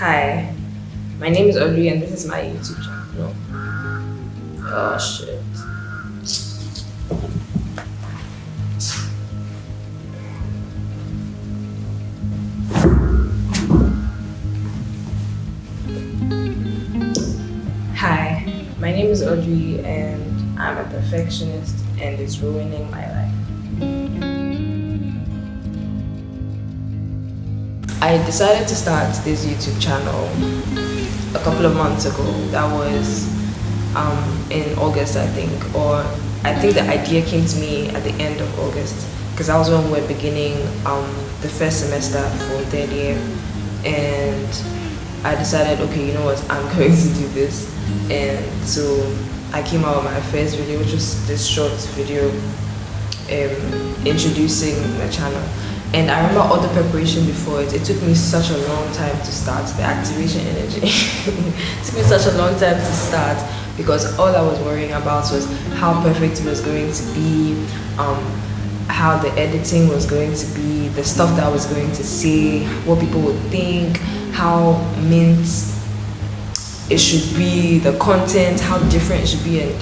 Hi, my name is Audrey and this is my YouTube channel. No. Oh shit. Hi, my name is Audrey and I'm a perfectionist and it's ruining my life. I decided to start this YouTube channel a couple of months ago. That was in August, I think, or I think the idea came to me at the end of August because that was when we were beginning the first semester for third year, and I decided, okay, you know what, I'm going to do this, and so I came out with my first video, which was this short video introducing the channel. And I remember all the preparation before it. It took me such a long time to start. The activation energy. It took me such a long time to start because all I was worrying about was how perfect it was going to be, how the editing was going to be, the stuff that I was going to say, what people would think, how mint it should be, the content, how different it should be. And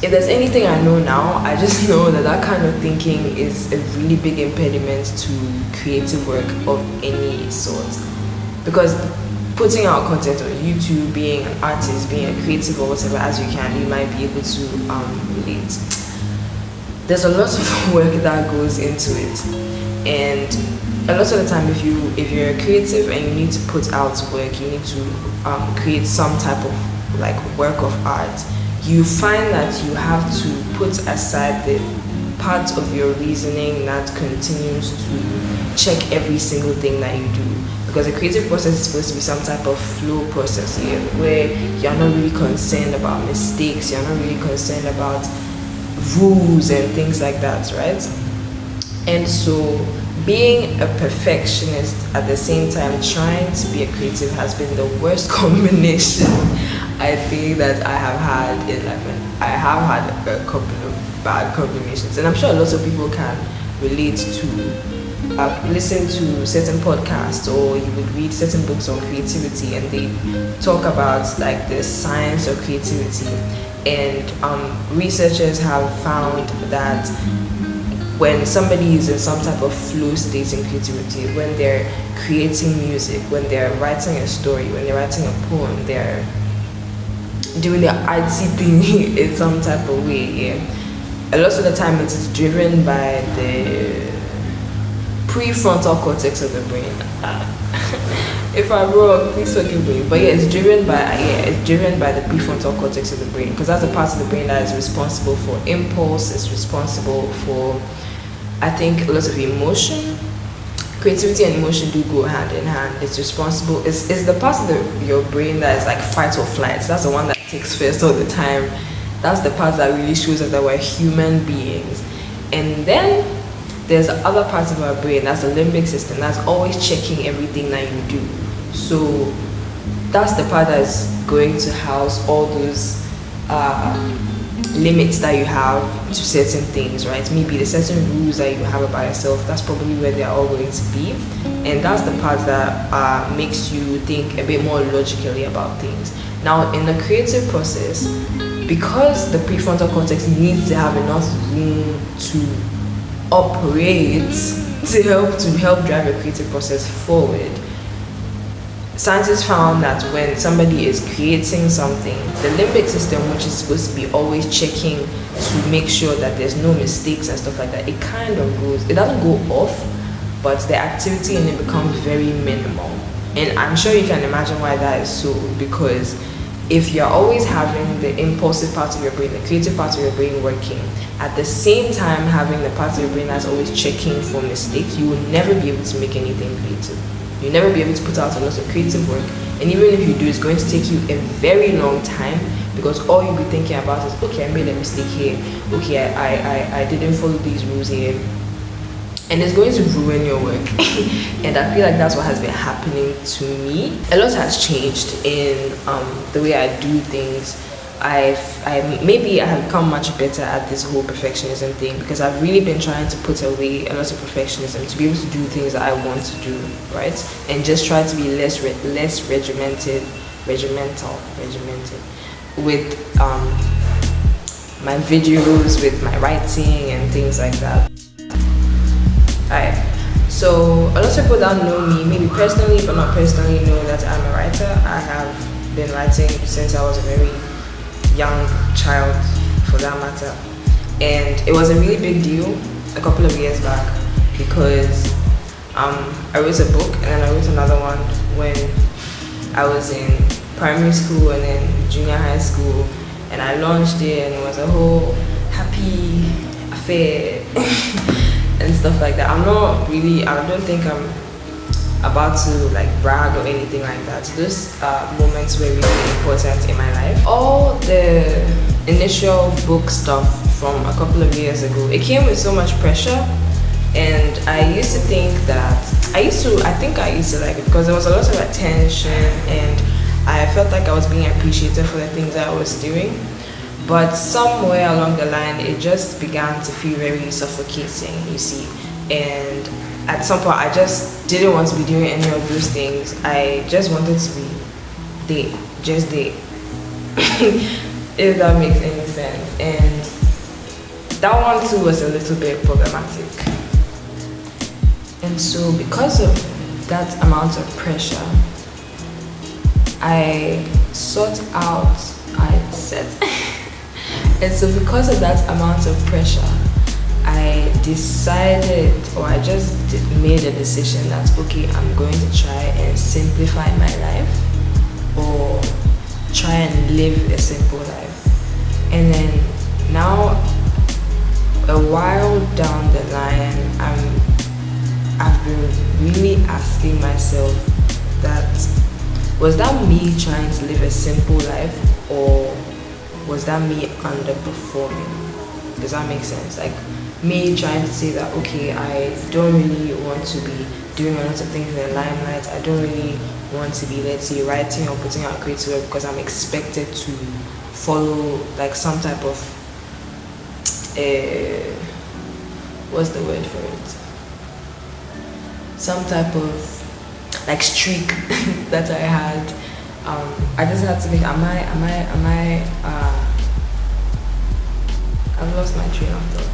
if there's anything I know now, I just know that that kind of thinking is a really big impediment to creative work of any sort. Because putting out content on YouTube, being an artist, being a creative or whatever as you can, you might be able to relate. There's a lot of work that goes into it, and a lot of the time, if you're a creative and you need to put out work, you need to create some type of like work of art. You find that you have to put aside the part of your reasoning that continues to check every single thing that you do, because the creative process is supposed to be some type of flow process here where you're not really concerned about mistakes, you're not really concerned about rules and things like that, right? And so being a perfectionist at the same time trying to be a creative has been the worst combination I think that I have had in life. And I have had a couple of bad combinations, and I'm sure lots of people can relate to listen to certain podcasts, or you would read certain books on creativity and they talk about like the science of creativity, and researchers have found that when somebody is in some type of flow state in creativity, when they're creating music, when they're writing a story, when they're writing a poem, they're doing their artsy thing in some type of way, yeah. A lot of the time it is driven by the prefrontal cortex of the brain. If I'm wrong, please forgive me. But yeah, it's driven by the prefrontal cortex of the brain, because that's the part of the brain that is responsible for impulse, it's responsible for, I think, a lot of emotion. Creativity and emotion do go hand in hand. It's responsible, it's the part of your brain that is like fight or flight. That's the one that takes first all the time. That's the part that really shows us that we're human beings. And then there's the other part of our brain, that's the limbic system, that's always checking everything that you do. So that's the part that's going to house all those limits that you have to certain things, right? Maybe the certain rules that you have about yourself, that's probably where they're all going to be. And that's the part that makes you think a bit more logically about things. Now, in the creative process, because the prefrontal cortex needs to have enough room to operate to help drive a creative process forward, scientists found that when somebody is creating something, the limbic system, which is supposed to be always checking to make sure that there's no mistakes and stuff like that, it kind of goes, it doesn't go off, but the activity in it becomes very minimal. And I'm sure you can imagine why that is so, because if you're always having the impulsive part of your brain, the creative part of your brain working, at the same time having the part of your brain that's always checking for mistakes, you will never be able to make anything creative. You'll never be able to put out a lot of creative work, and even if you do, it's going to take you a very long time, because all you'll be thinking about is, okay, I made a mistake here, okay, I didn't follow these rules here, and it's going to ruin your work. And I feel like that's what has been happening to me. A lot has changed in the way I do things. maybe I have become much better at this whole perfectionism thing, because I've really been trying to put away a lot of perfectionism to be able to do things that I want to do, right? And just try to be less regimented with my videos, with my writing and things like that. Alright, so a lot of people that know me, maybe personally but not personally, know that I'm a writer. I have been writing since I was a very young child, for that matter, and it was a really big deal a couple of years back, because I wrote a book and then I wrote another one when I was in primary school and then junior high school, and I launched it and it was a whole happy affair and stuff like that. I don't think I'm about to like brag or anything like that. Those moments were really important in my life. All the initial book stuff from a couple of years ago, it came with so much pressure, and I used to think that I used to like it because there was a lot of attention and I felt like I was being appreciated for the things that I was doing. But somewhere along the line, it just began to feel very suffocating, you see. And at some point, I just didn't want to be doing any of those things. I just wanted to be there, just there. If that makes any sense. And that one too was a little bit problematic. And so because of that amount of pressure, and so because of that amount of pressure, I decided, or I just made a decision that, okay, I'm going to try and simplify my life, or try and live a simple life. And then now, a while down the line, I've been really asking myself that, was that me trying to live a simple life, or was that me underperforming? Does that make sense? Like, me trying to say that, okay, I don't really want to be doing a lot of things in the limelight. I don't really want to be, let's say, writing or putting out creative work because I'm expected to follow like some type of what's the word for it? Some type of like streak that I had. I just had to think, I've lost my train of thought.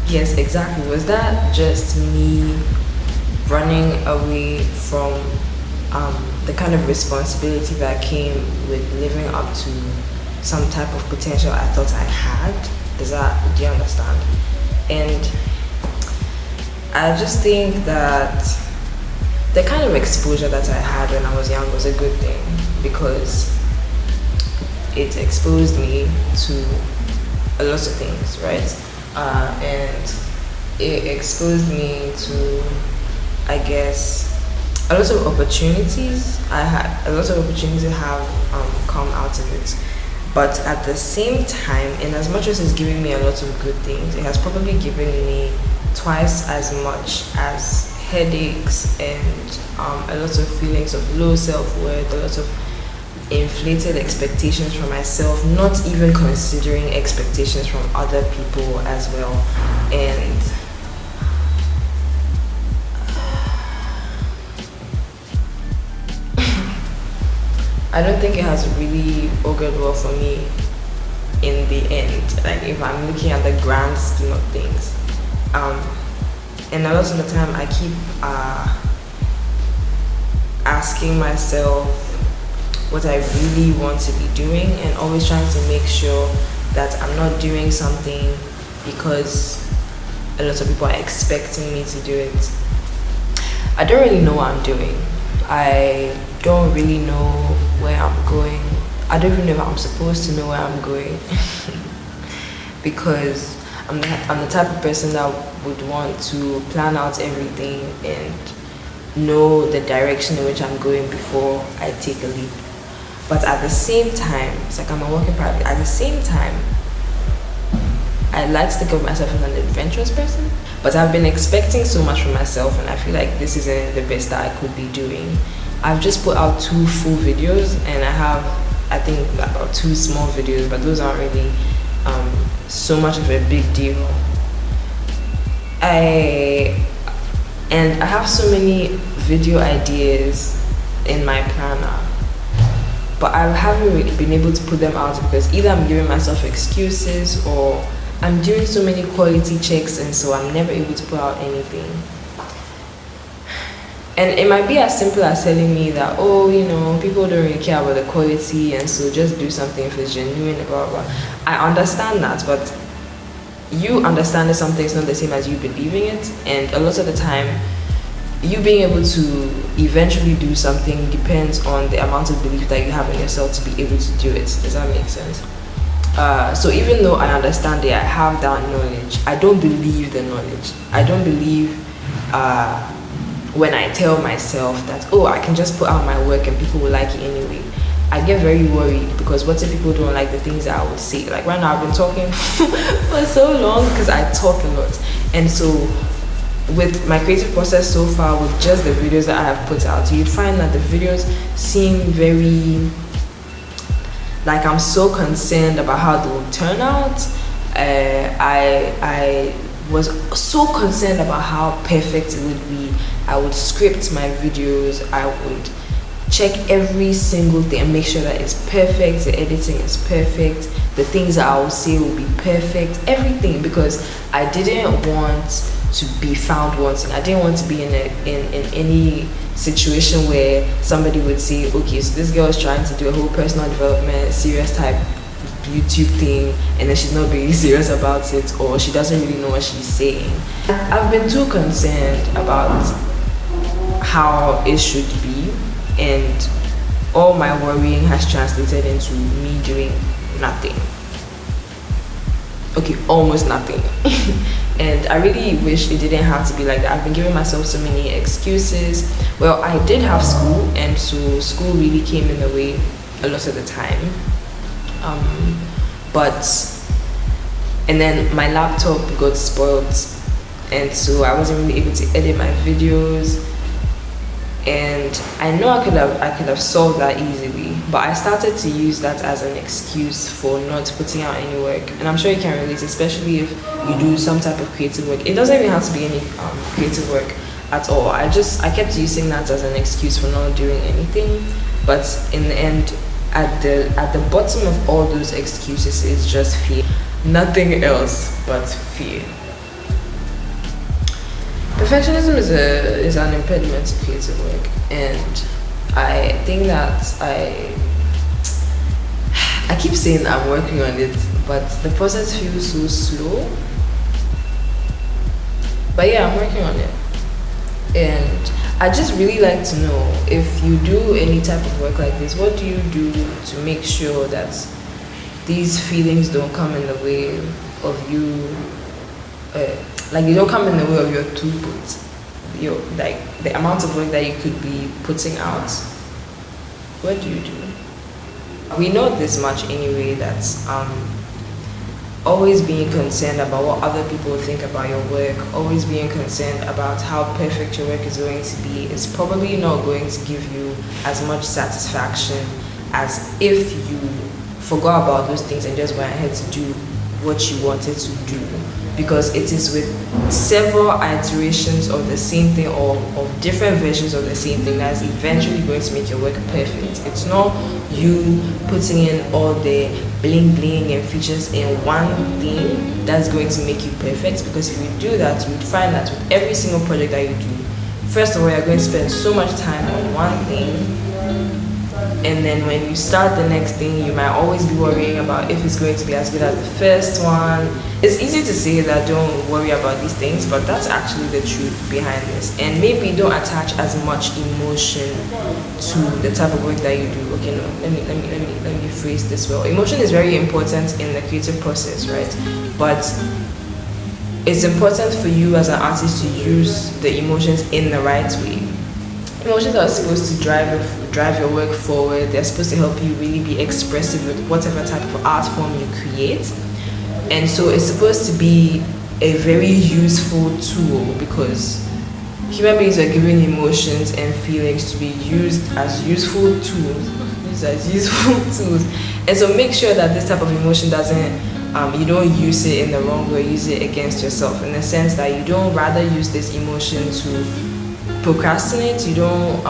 Yes, exactly. Was that just me running away from the kind of responsibility that came with living up to some type of potential I thought I had? Do you understand? And I just think that the kind of exposure that I had when I was young was a good thing, because it exposed me to a lot of things, right? And it exposed me to, I guess, a lot of opportunities. A lot of opportunities have come out of it. But at the same time, in as much as it's giving me a lot of good things, it has probably given me twice as much as headaches and a lot of feelings of low self-worth, a lot of inflated expectations from myself, not even considering expectations from other people as well. And I don't think it has really augured well for me in the end, like if I'm looking at the grand scheme of things. And a lot of the time I keep asking myself what I really want to be doing, and always trying to make sure that I'm not doing something because a lot of people are expecting me to do it. I don't really know what I'm doing. I don't really know where I'm going. I don't even know if I'm supposed to know where I'm going because I'm the type of person that would want to plan out everything and know the direction in which I'm going before I take a leap. But at the same time, it's like I'm a work in progress. At the same time, I like to think of myself as an adventurous person, but I've been expecting so much from myself, and I feel like this isn't the best that I could be doing. I've just put out 2 full videos, and I have I think about 2 small videos, but those aren't really so much of a big deal. I have so many video ideas in my planner, but I haven't really been able to put them out because either I'm giving myself excuses or I'm doing so many quality checks, and so I'm never able to put out anything. And it might be as simple as telling me that, oh, people don't really care about the quality, and so just do something if it's genuine, blah, blah, blah. I understand that, but you understanding something is not the same as you believing it. And a lot of the time, you being able to eventually do something depends on the amount of belief that you have in yourself to be able to do it. Does that make sense? So even though I understand it, I have that knowledge, I don't believe the knowledge. I don't believe when I tell myself that, oh, I can just put out my work and people will like it anyway. I get very worried because what if people don't like the things that I would say? Like right now, I've been talking for so long because I talk a lot. And so with my creative process so far, with just the videos that I have put out, you'd find that the videos seem very, like I'm so concerned about how they will turn out. I was so concerned about how perfect it would be. I would script my videos, I would check every single thing and make sure that it's perfect, the editing is perfect, the things that I will say will be perfect, everything, because I didn't want to be found wanting. I didn't want to be in any situation where somebody would say, okay, so this girl is trying to do a whole personal development, serious type YouTube thing, and then she's not being serious about it, or she doesn't really know what she's saying. I've been too concerned about how it should be, and all my worrying has translated into me doing nothing. Okay, almost nothing. And I really wish it didn't have to be like that. I've been giving myself so many excuses. Well, I did have school, and so school really came in the way a lot of the time. And then my laptop got spoiled, and so I wasn't really able to edit my videos. And I know I could have solved that easily, but I started to use that as an excuse for not putting out any work. And I'm sure you can relate, especially if you do some type of creative work. It doesn't even have to be any creative work at all. I kept using that as an excuse for not doing anything. But in the end, at the bottom of all those excuses is just fear. Nothing else but fear. Perfectionism is an impediment to creative work, and I think that I keep saying I'm working on it, but the process feels so slow. But yeah, I'm working on it, and I just really like to know, if you do any type of work like this, what do you do to make sure that these feelings don't come in the way of you? Like they don't come in the way of your throughput, like the amount of work that you could be putting out. What do you do? We know this much anyway, that always being concerned about what other people think about your work, always being concerned about how perfect your work is going to be, is probably not going to give you as much satisfaction as if you forgot about those things and just went ahead to do what you wanted to do. Because it is with several iterations of the same thing, or of different versions of the same thing, that's eventually going to make your work perfect. It's not you putting in all the bling bling and features in one thing that's going to make you perfect. Because if you do that, you would find that with every single project that you do, first of all, you're going to spend so much time on one thing, and then when you start the next thing, you might always be worrying about if it's going to be as good as the first one. It's easy to say that don't worry about these things, but that's actually the truth behind this. And maybe don't attach as much emotion to the type of work that you do. Okay, no, let me phrase this well. Emotion is very important in the creative process, right? But it's important for you as an artist to use the emotions in the right way. Emotions are supposed to drive your work forward. They're supposed to help you really be expressive with whatever type of art form you create. And so it's supposed to be a very useful tool, because human beings are given emotions and feelings to be used as useful tools. use as useful tools. And so make sure that this type of emotion doesn't, you don't use it in the wrong way, use it against yourself, in the sense that you don't rather use this emotion to procrastinate, you don't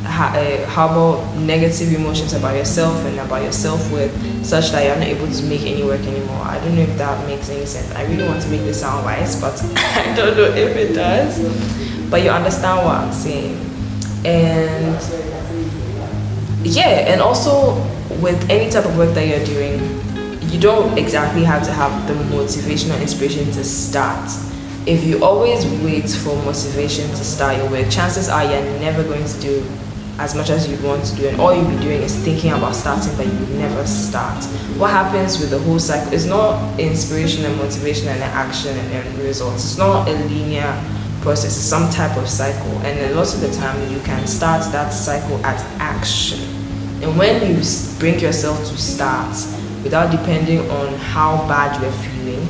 harbor negative emotions about yourself and about your self-worth, such that you're not able to make any work anymore. I don't know if that makes any sense. I really want to make this sound wise, but I don't know if it does. But you understand what I'm saying. And yeah, and also with any type of work that you're doing, you don't exactly have to have the motivation or inspiration to start. If you always wait for motivation to start your work, chances are you're never going to do as much as you want to do, and all you'll be doing is thinking about starting, but you never start. What happens with the whole cycle is not inspiration and motivation and action and results. It's not a linear process, it's some type of cycle, and a lot of the time you can start that cycle at action. And when you bring yourself to start without depending on how bad you're feeling,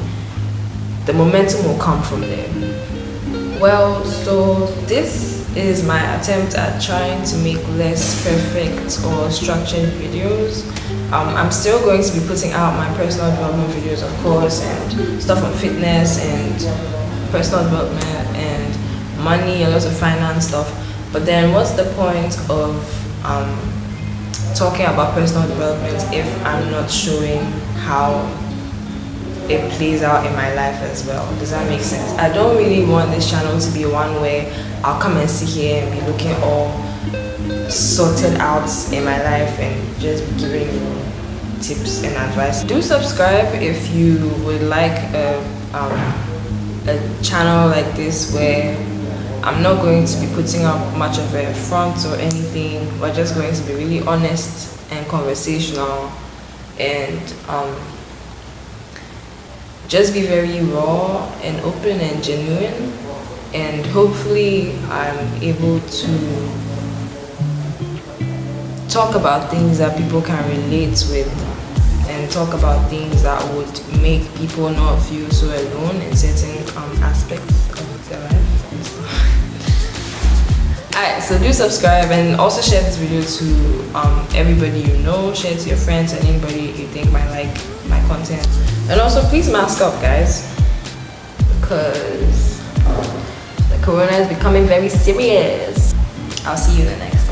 the momentum will come from there. Well, so this is my attempt at trying to make less perfect or structured videos. I'm still going to be putting out my personal development videos, of course, and stuff on fitness and personal development and money and lots of finance stuff. But then what's the point of talking about personal development if I'm not showing how it plays out in my life as well? Does that make sense? I don't really want this channel to be one where I'll come and sit here and be looking all sorted out in my life and just giving you tips and advice. Do subscribe if you would like a channel like this where I'm not going to be putting up much of a front or anything. We're just going to be really honest and conversational and just be very raw and open and genuine, and hopefully I'm able to talk about things that people can relate with and talk about things that would make people not feel so alone in certain aspects of their life. Alright, so do subscribe and also share this video to everybody you know, share it to your friends and anybody you think might like my content. And also please mask up, guys, because the corona is becoming very serious. I'll see you in the next.